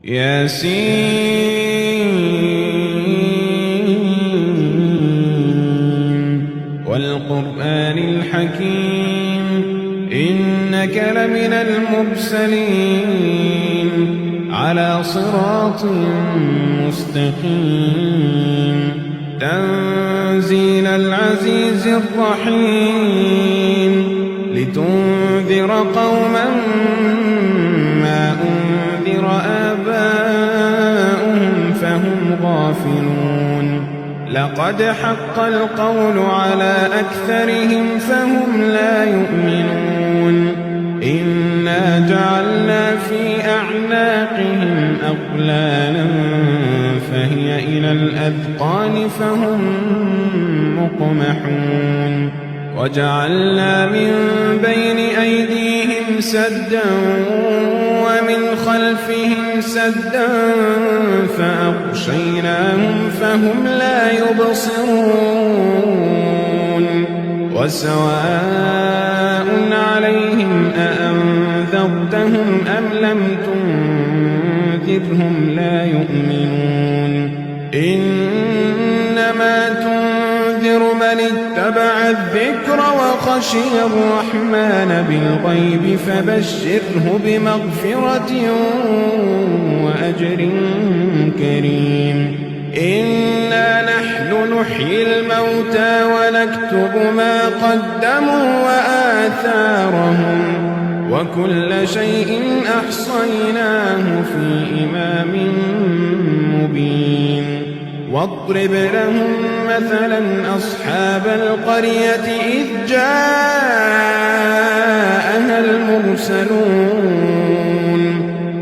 ياسين والقرآن الحكيم إنك لمن المرسلين على صراط مستقيم تنزيل العزيز الرحيم لتنذر قوما ما أنذر آباؤهم فهم غافلون لقد حق القول على أكثرهم فهم لا يؤمنون إنا جعلنا في أعناقهم أغلالا فهي إلى الأذقان فهم مقمحون وجعلنا من بين أيديهم سدا ومن خلفهم سدا فأغشيناهم فهم لا يبصرون وسواء عليهم أأنذرتهم أم لم تنذرهم لا يؤمنون إنما تنذر من اتبع الذكر وخشي الرحمن بالغيب فبشره بمغفرة وأجر كريم إنا نحن نحيي الموتى ونكتب ما قدموا وآثارهم وكل شيء أحصيناه في إمام مبين واضرب لهم مثلا أصحاب القرية إذ جاءها المرسلون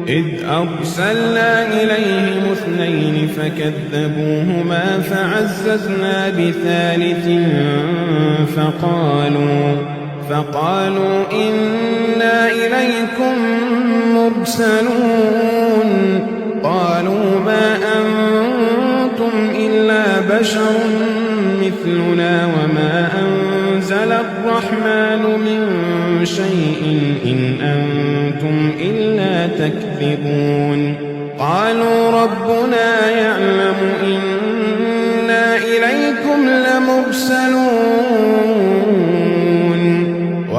إذ أرسلنا إليهم اثنين فكذبوهما فعززنا بثالث فقالوا إنا إليكم مرسلون قالوا ما أنتم إلا بشر مثلنا وما أنزل الرحمن من شيء إن أنتم إلا تكذبون قالوا ربنا يعلم إنا إليكم لمرسلون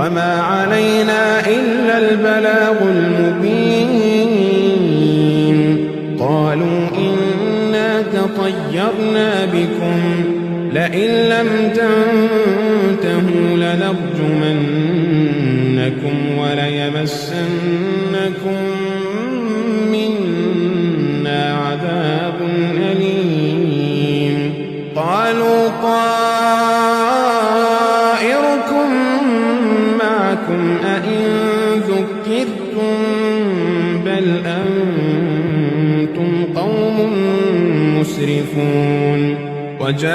وما علينا إلا البلاغ المبين قالوا إنا تطيرنا بكم لئن لم تنتهوا لنرجمنكم وليمسنكم منا عذاب أليم قالوا طائركم معكم أئن ذكرتم بل أنتم قوم مسرفون وجاء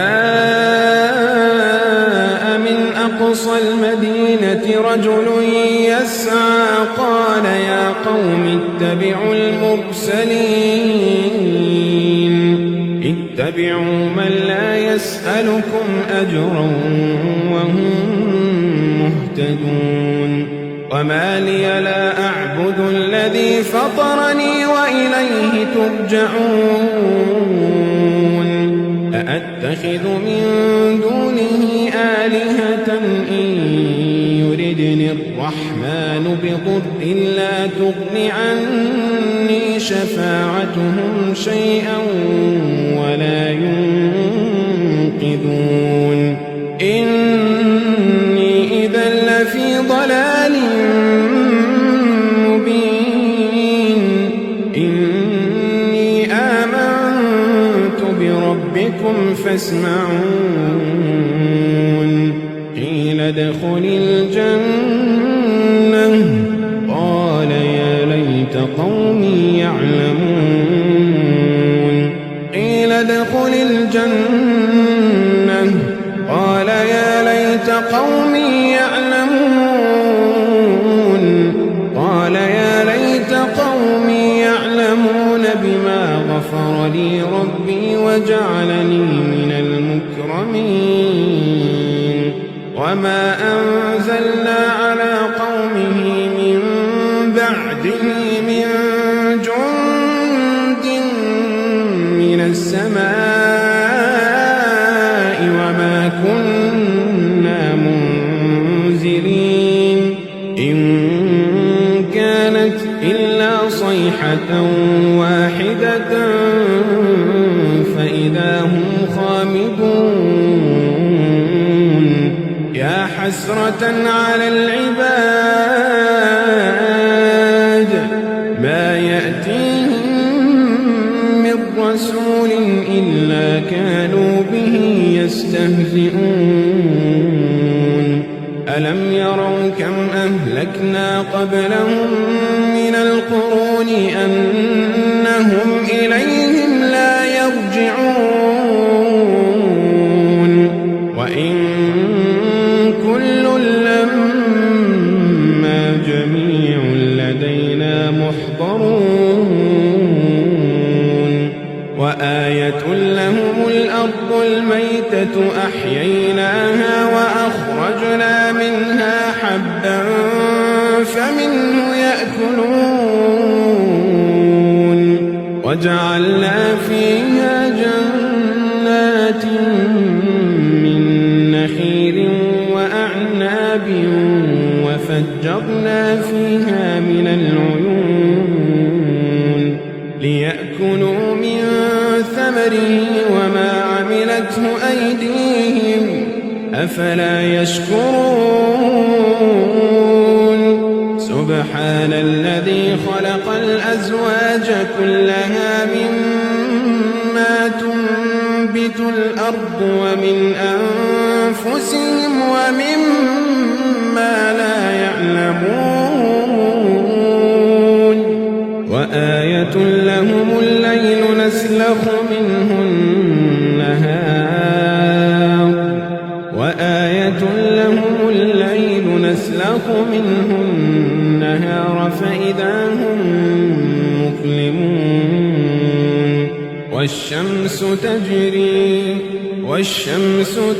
من أقصى المدينة رجل يسعى قال يا قوم اتبعوا المرسلين اتبعوا من لا يسألكم أجرا وهم مهتدون وما لي لا أعبد الذي فطرني وإليه ترجعون أأتخذ من دونه آلهة إن يردني الرحمن بضر لا تغن عني شفاعتهم شيئا ولا ينقذون إني إذا لفي ضلال مبين إني آمنت بربكم فاسمعون قيل ادخل الجنة قال يا ليت قومي يعلمون قيل ادخل الجنة قال يا ليت قومي يعلمون قال يا ليت قومي يعلمون بما غفر لي ربي وجعلني من المكرمين وما أنزلنا على قومه من بعده من جند السماء وما كنا منزلين إن كانت إلا صيحة واحدة فإذا هم خامدون يا حسرة على العباد ما يأتيهم من رسول إلا كانوا به يستهزئون ألم يروا كم أهلكنا قبلهم من القرون أنهم إليهم لا يرجعون وإن كل لما جميع لدينا محضرون وآية لهم الأرض الميتة أحييناها وأخرجنا منها حبا فمنه يأكلون وجعلنا فيها جنات من نخيل وأعناب وفجرنا فيها من العيون ليأكلوا من ثمره وما عملته أيديهم أفلا يشكرون سبحان الذي خلق الأزواج كلها مما تنبت الأرض ومن أنفسهم ومما لا يعلمون وآية لهم الليل نسلخ منه النهار وآية لهم الليل نسلخ منه النهار فإذا هم مظلمون والشمس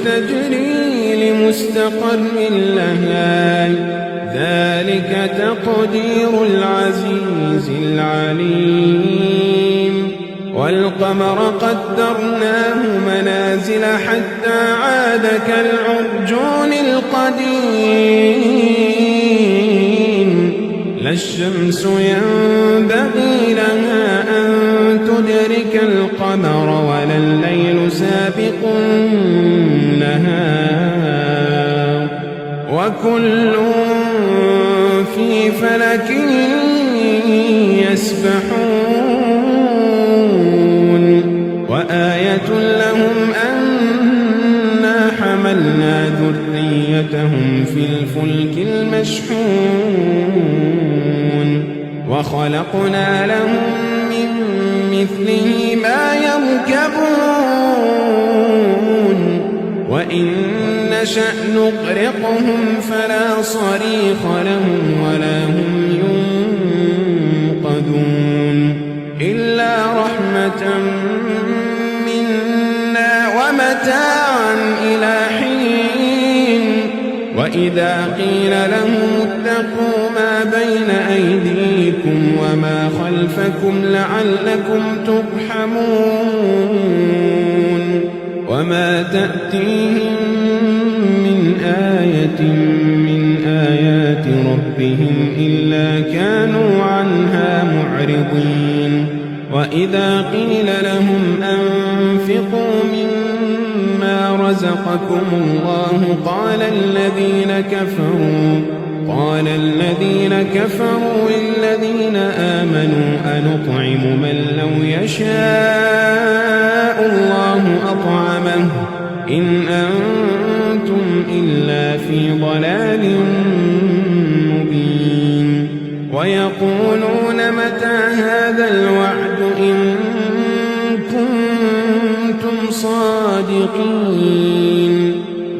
تجري لمستقر لها ذلك تقدير العزيز العليم والقمر قدرناه منازل حتى عاد كالعرجون القديم لا الشمس ينبغي لها أن تدرك القمر ولا الليل سابق النهار وكل في فلك يسبحون وآية لهم أنا حملنا ذريتهم في الفلك المشحون وخلقنا لهم من مثله ما يركبون وإن نشأ نغرقهم فلا صريخ لهم ولا هم ينقذون إلا رحمة منا ومتاعا إلى حين وإذا قيل لهم اتقوا ما بين أيديكم وما خلفكم لعلكم ترحمون وما تأتيهم من آية من آيات ربهم إلا كانوا عنها معرضين وإذا قيل لهم أنفقوا مما رزقكم الله قال الذين كفروا للذين آمنوا أنطعم من لو يشاء الله أطعمه إن أنتم إلا في ضلال مبين ويقولون متى هذا الوعد إن كنتم صادقين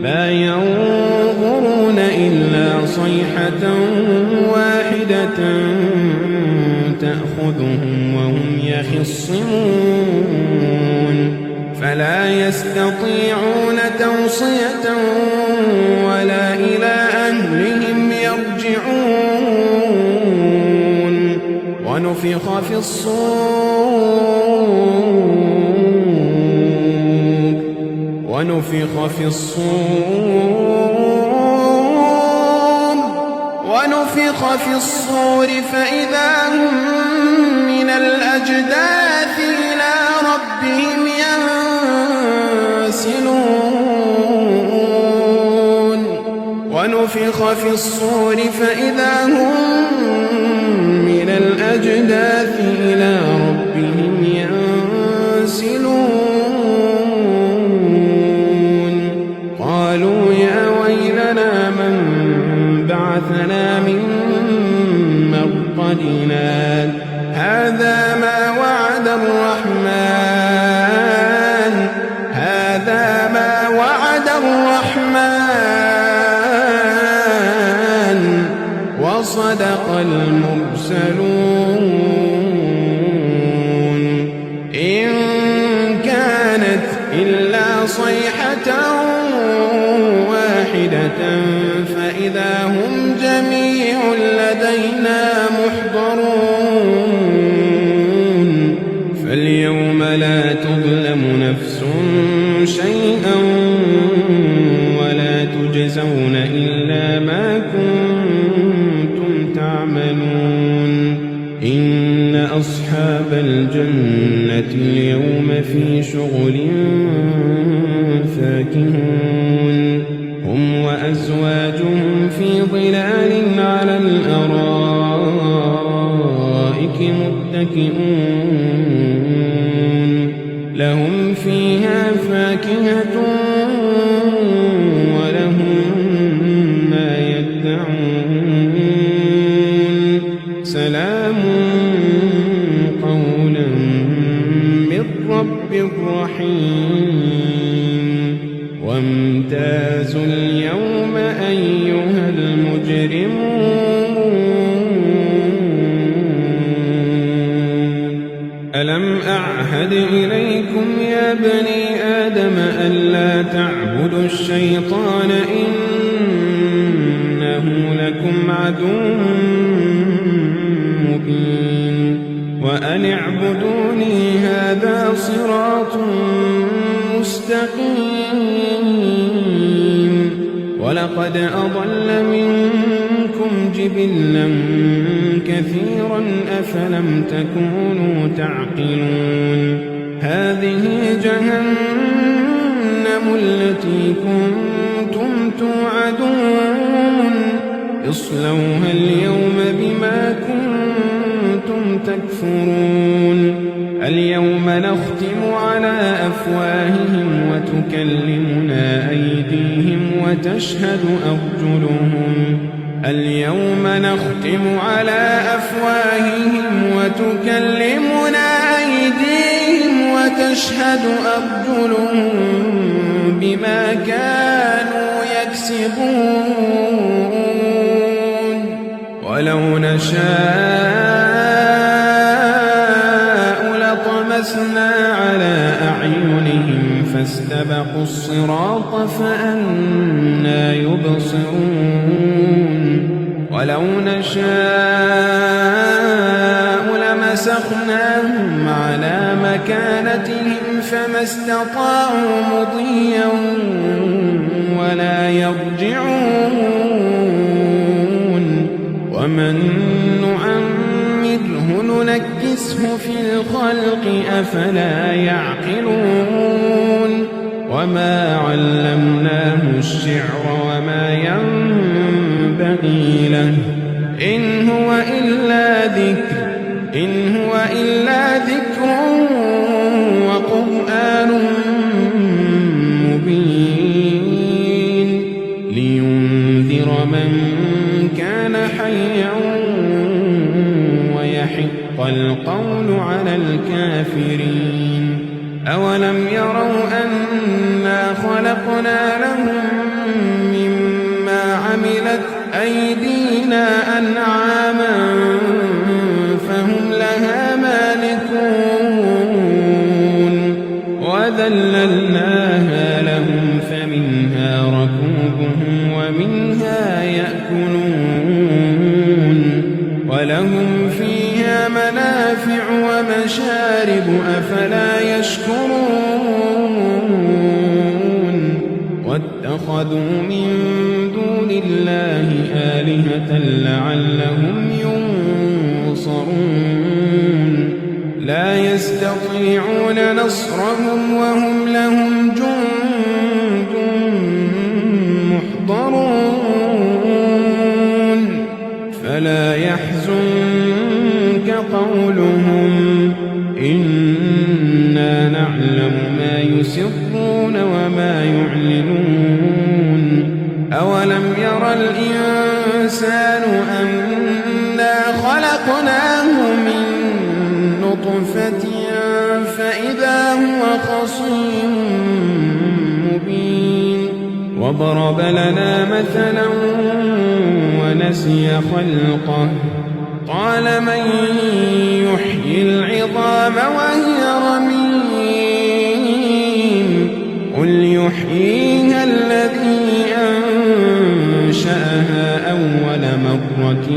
ما ينظرون إلا صيحة واحدة تأخذهم وهم يخصمون فلا يستطيعون توصية ولا إلى أهلهم يرجعون ونفخ في الصور ونفخ في الصور فإذا هم من الأجداث إلى ربهم ينسلون ونفخ في الصور فإذا هم من الأجداث إلى ربهم ينسلون قالوا يا ويلنا من بعثنا من مرقدنا هذا ما وعد الرحمن وصدق المرسلون إن كانت إلا صيحة واحدة فإذا هم جميع لدينا محضرون فاليوم لا تظلم نفس شيئا ولا تجزون إلا ما كنتم تعملون إن أصحاب الجنة اليوم في شغل فاكهون هم وأزواجهم في ظلال على الأرائك متكئون لهم فيها فاكهة ولهم ما يدعون سلام قولا من رب رحيم وامتازوا اليوم أيها المجرمون ألم أعهد إليكم يا بني آدم ألا تعبدوا الشيطان إنه لكم عدو مبين وأن اعبدوني هذا صراط مستقيم ولقد أضل منكم جبلا كثيرا أفلم تكونوا تعقلون هذه جهنم التي كنتم توعدون اصلوها اليوم بما كنتم تكفرون اليوم نختم على أفواههم وتكلمنا أيديهم وتشهد أرجلهم اليوم نختم على أفواههم وتكلمنا أيديهم وتشهد أرجلهم بما كانوا يكسبون ولو نشاء لطمسنا على أعينهم فاستبقوا الصراط فأنى يبصرون ولو نشاء لمسخناهم على مكانتهم فما استطاعوا مضيا ولا يرجعون ومن نعمره ننكسه في الخلق أفلا يعقلون وما علمناه الشعر وما ينبغي له إن هو إلا ذكر وقرآن مبين لينذر من كان حيا ويحق القول على الكافرين أولم يروا أنا خلقنا لهم مما عملت أيدينا أنعاما فهم لها مالكون وذللناها لهم فمنها ركوبهم ومنها يأكلون ولهم فيها منافع ومشارب أفلا يشكرون اتخذوا من دون الله آلهة لعلهم ينصرون لا يستطيعون نصرهم وهم لهم جند محضرون فلا يحزنك قولهم إنا نعلم ما يسرون وما يعلنون أولم ير الإنسان أنا خلقناه من نطفة فإذا هو خصيم مبين وضرب لنا مثلا ونسي خلقه قال من يحيي العظام وهي رميم قل يحييها الذي أنشأها أول مرة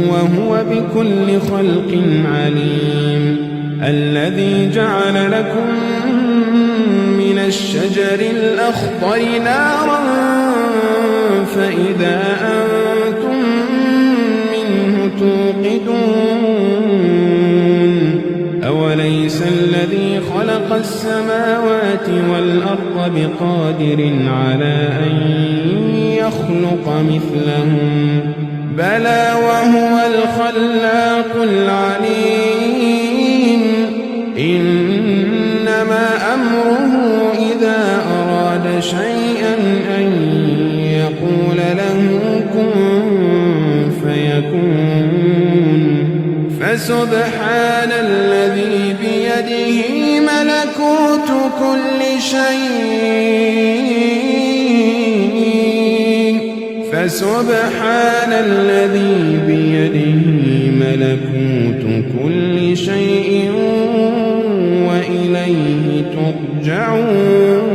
وهو بكل خلق عليم الذي جعل لكم من الشجر الأخضر نارا فإذا أنتم منه توقدون أوليس الذي خلق السماوات والأرض بقادر على أن يخلق مثلهم بلى وهو الخلاق العليم إنما أمره إذا أراد شيئا أن يقول له كن فيكون فسبحان الذي بيده ملكوت كل شيء فسبحان الذي بيده ملكوت كل شيء وإليه ترجعون